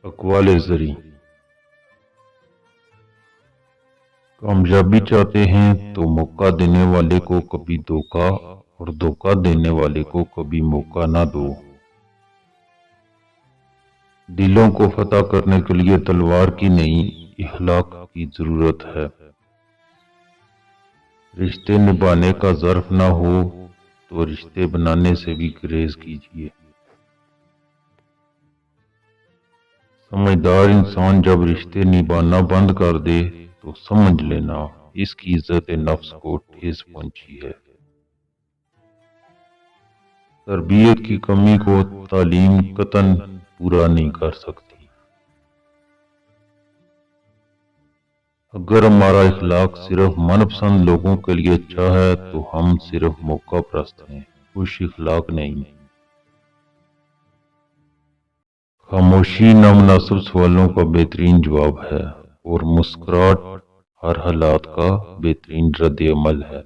اقوال زری کامیابی چاہتے ہیں تو موقع دینے والے کو کبھی دھوکہ اور دھوکہ دینے والے کو کبھی موقع نہ دو۔ دلوں کو فتح کرنے کے لیے تلوار کی نہیں، اخلاق کی ضرورت ہے۔ رشتے نبھانے کا ظرف نہ ہو تو رشتے بنانے سے بھی گریز کیجیے۔ سمجھدار انسان جب رشتے نبھانا بند کر دے تو سمجھ لینا اس کی عزت نفس کو ٹھیس پہنچی ہے۔ تربیت کی کمی کو تعلیم قطعاً پورا نہیں کر سکتی۔ اگر ہمارا اخلاق صرف من پسند لوگوں کے لیے اچھا ہے تو ہم صرف موقع پرست ہیں، خوش اخلاق نہیں۔ خاموشی نامناسب سوالوں کا بہترین جواب ہے اور مسکراہٹ ہر حالات کا بہترین رد عمل ہے۔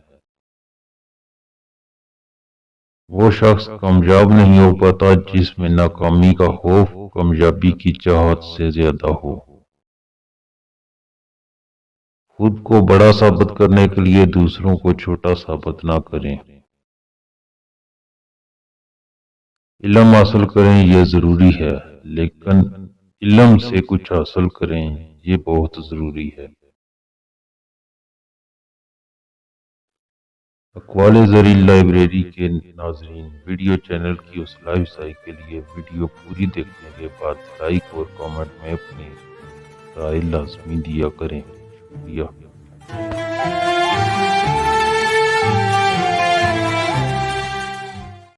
وہ شخص کامیاب نہیں ہو پاتا جس میں ناکامی کا خوف کامیابی کی چاہت سے زیادہ ہو۔ خود کو بڑا ثابت کرنے کے لیے دوسروں کو چھوٹا ثابت نہ کریں۔ علم حاصل کریں یہ ضروری ہے، لیکن علم سے کچھ حاصل کریں یہ بہت ضروری ہے۔ اقوال زری لائبریری کے ناظرین، ویڈیو چینل کی حوصلہ افزائی کے لیے ویڈیو پوری دیکھنے کے بعد لائک اور کامنٹ میں اپنی رائے لازمی دیا کریں۔ شکریہ۔